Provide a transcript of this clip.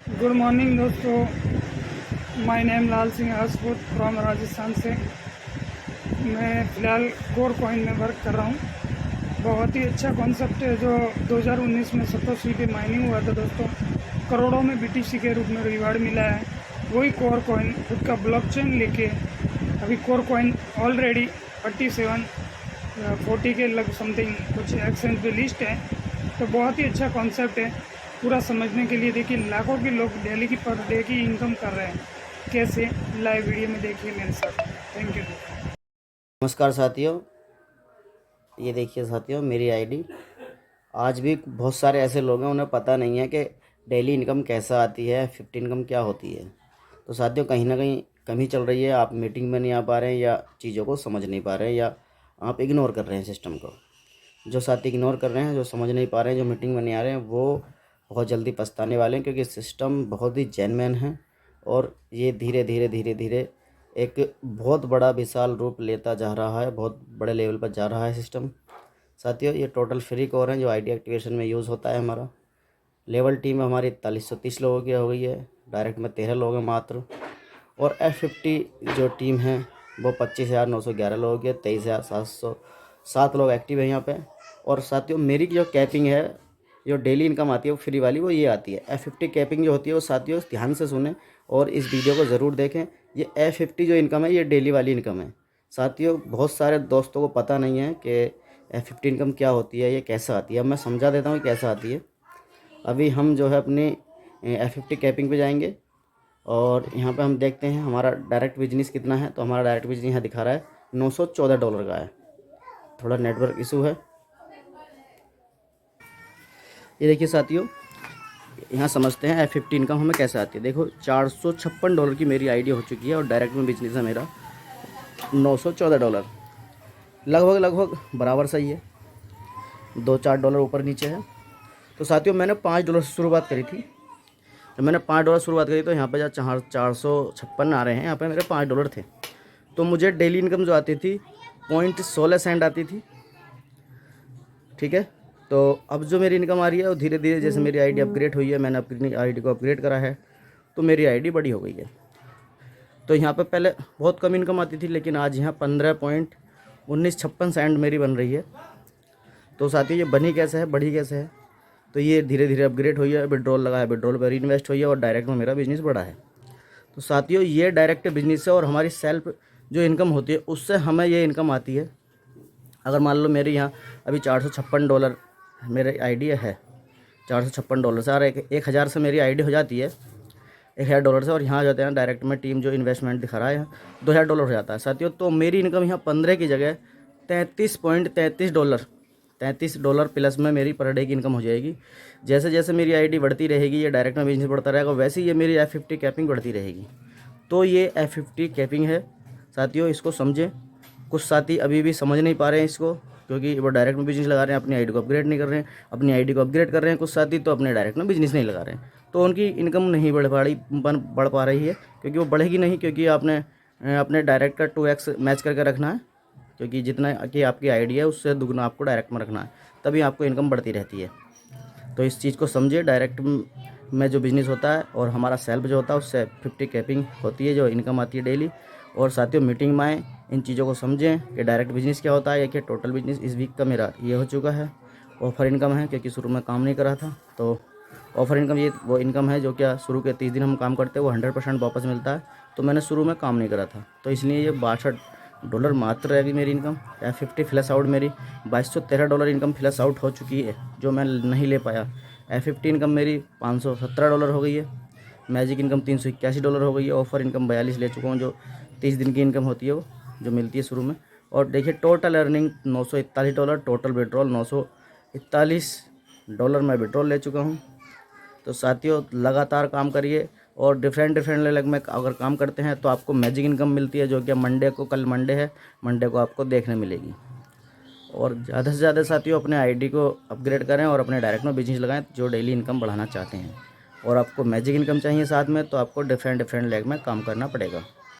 Good morning दोस्तों। My name Lal Singh Rajput from Rajasthan से। मैं फ़िलहाल कोर कॉइन में वर्क कर रहा हूँ। बहुत ही अच्छा कॉन्सेप्ट है जो 2019 में सतोशी पे माइनिंग हुआ था दोस्तों। करोड़ों में बीटीसी के रूप में रिवार्ड मिला है। वही कोर कॉइन खुद का ब्लॉकचेन लेके अभी कोर कॉइन ऑलरेडी 40 के लग समथिंग कुछ एक्सचेंज पे लिस्ट है। तो बहुत ही अच्छा कॉन्सेप्ट है। पूरा समझने के लिए देखिए, लाखों के लोग डेली की पर डे की इनकम कर रहे हैं। कैसे, लाइव वीडियो में देखिए मेरे साथ। Thank you. नमस्कार साथियों, ये देखिए साथियों मेरी आईडी। आज भी बहुत सारे ऐसे लोग हैं उन्हें पता नहीं है कि डेली इनकम कैसा आती है, 50 इनकम क्या होती है। तो साथियों कहीं ना कहीं कमी चल रही है, आप मीटिंग में नहीं आ पा रहे हैं या चीज़ों को समझ नहीं पा रहे हैं या आप इग्नोर कर रहे हैं सिस्टम को। जो साथी इग्नोर कर रहे हैं, जो समझ नहीं पा रहे हैं, जो मीटिंग में नहीं आ रहे हैं, वो बहुत जल्दी पछताने वाले हैं, क्योंकि सिस्टम बहुत ही जेन्युइन है और ये धीरे धीरे धीरे धीरे एक बहुत बड़ा विशाल रूप लेता जा रहा है, बहुत बड़े लेवल पर जा रहा है सिस्टम। साथियों ये टोटल फ्री कोर है जो आईडी एक्टिवेशन में यूज़ होता है हमारा। लेवल टीम हमारी 4130 लोगों की हो गई है, डायरेक्ट में 13 लोग हैं मात्र। और F50 जो टीम है वो 25,911 लोगों की है, 23,707 लोग एक्टिव है यहाँ पे। और साथियों मेरी जो कैपिंग है, जो डेली इनकम आती है वो फ्री वाली, वो ये आती है F50 कैपिंग जो होती है वो साथियों ध्यान से सुने और इस वीडियो को ज़रूर देखें। ये F50 जो इनकम है ये डेली वाली इनकम है। साथियों बहुत सारे दोस्तों को पता नहीं है कि F50 इनकम क्या होती है, ये कैसे आती है। अब मैं समझा देता हूँ कैसे आती है। अभी हम जो है अपनी F50 कैपिंग पे जाएंगे और यहाँ पे हम देखते हैं हमारा डायरेक्ट बिजनेस कितना है। तो हमारा डायरेक्ट बिजनेस यहाँ दिखा रहा है $914 का है। थोड़ा नेटवर्क इशू है। ये देखिए साथियों, यहाँ समझते हैं F50 इनकम हमें कैसे आती है। देखो $456 की मेरी आईडी हो चुकी है और डायरेक्ट में बिजनेस है मेरा $914। लगभग बराबर सही है, $2-4 ऊपर नीचे है। तो साथियों मैंने $5 से शुरुआत करी थी। जब मैंने $5 शुरुआत करी तो यहाँ पे जहाँ 456 आ रहे हैं, यहाँ पे मेरे $5 थे। तो मुझे डेली इनकम जो आती थी 0.16 आती थी। ठीक है, तो अब जो मेरी इनकम आ रही है वो धीरे धीरे जैसे मेरी आईडी अपग्रेड हुई है, मैंने अपनी आईडी को अपग्रेड करा है तो मेरी आईडी बड़ी हो गई है। तो यहाँ पे पहले बहुत कम इनकम आती थी, लेकिन आज यहाँ 15.1956 मेरी बन रही है। तो साथियों ये बनी कैसे है, बढ़ी कैसे है, तो ये धीरे धीरे अपग्रेड हुई है। विड्रॉल लगा है, विड्रॉल पर इन्वेस्ट हुई है और डायरेक्ट में मेरा बिजनेस बढ़ा है। तो साथियों ये डायरेक्ट बिजनेस है और हमारी सेल्फ जो इनकम होती है उससे हमें ये इनकम आती है। अगर मान लो मेरे यहाँ अभी $456 मेरी आईडी है, $456 से और 1,000 से मेरी आईडी हो जाती है, $1,000 से, और यहाँ आ जाते हैं डायरेक्ट में टीम जो इन्वेस्टमेंट दिखा रहा है $2,000 हो जाता है साथियों। तो मेरी इनकम यहाँ 15 की जगह $33.33 $33 प्लस में मेरी पर डे की इनकम हो जाएगी। जैसे जैसे मेरी आईडी बढ़ती रहेगी, ये डायरेक्ट में बिजनेस बढ़ता रहेगा, वैसे ही ये मेरी F50 कैपिंग बढ़ती रहेगी। तो ये F50 कैपिंग है साथियों, इसको समझें। कुछ साथी अभी भी समझ नहीं पा रहे हैं इसको, क्योंकि वो डायरेक्ट में बिजनेस लगा रहे हैं, अपनी आईडी को अपग्रेड नहीं कर रहे हैं। अपनी आईडी को अपग्रेड कर रहे हैं कुछ साथी, तो अपने डायरेक्ट में बिजनेस नहीं लगा रहे हैं, तो उनकी इनकम नहीं बढ़ पा रही है, क्योंकि वो बढ़ेगी नहीं, क्योंकि आपने अपने डायरेक्ट का 2x मैच करके रखना है, क्योंकि जितना कि आपकी आईडी है उससे दुगना आपको डायरेक्ट में रखना है, तभी आपको इनकम बढ़ती रहती है। तो इस चीज़ को समझिए, डायरेक्ट में जो बिज़नेस होता है और हमारा सेल्फ जो होता है उससे 50 कैपिंग होती है, जो इनकम आती है डेली। और साथियों मीटिंग में आएँ, इन चीज़ों को समझें कि डायरेक्ट बिजनेस क्या होता है या कि टोटल बिजनेस। इस वीक का मेरा ये हो चुका है, ऑफ़र इनकम है, क्योंकि शुरू में काम नहीं करा था। तो ऑफ़र इनकम ये वो इनकम है जो क्या शुरू के 30 दिन हम काम करते हैं वो 100% वापस मिलता है। तो मैंने शुरू में काम नहीं करा था, तो इसलिए ये $62 मात्र रहेगी मेरी इनकम। F50 फ्लैश आउट मेरी $2213 इनकम फ्लैश आउट हो चुकी है, जो मैं नहीं ले पाया। F50 इनकम मेरी $517 हो गई है। मैजिक इनकम $381 हो गई है। ऑफ़र इनकम 42 ले चुका हूँ, जो 30 दिन की इनकम होती है वो जो मिलती है शुरू में। और देखिए टोटल अर्निंग $941, टोटल विड्रॉल $941 मैं विड्रॉल ले चुका हूँ। तो साथियों लगातार काम करिए और डिफरेंट लेवल में अगर काम करते हैं तो आपको मैजिक इनकम मिलती है, जो कि मंडे को, कल मंडे है, मंडे को आपको देखने मिलेगी। और ज़्यादा से ज़्यादा साथियों अपने आईडी को अपग्रेड करें और अपने डायरेक्ट में बिजनेस लगाएं जो डेली इनकम बढ़ाना चाहते हैं। और आपको मैजिक इनकम चाहिए साथ में, तो आपको डिफरेंट लेग में काम करना पड़ेगा।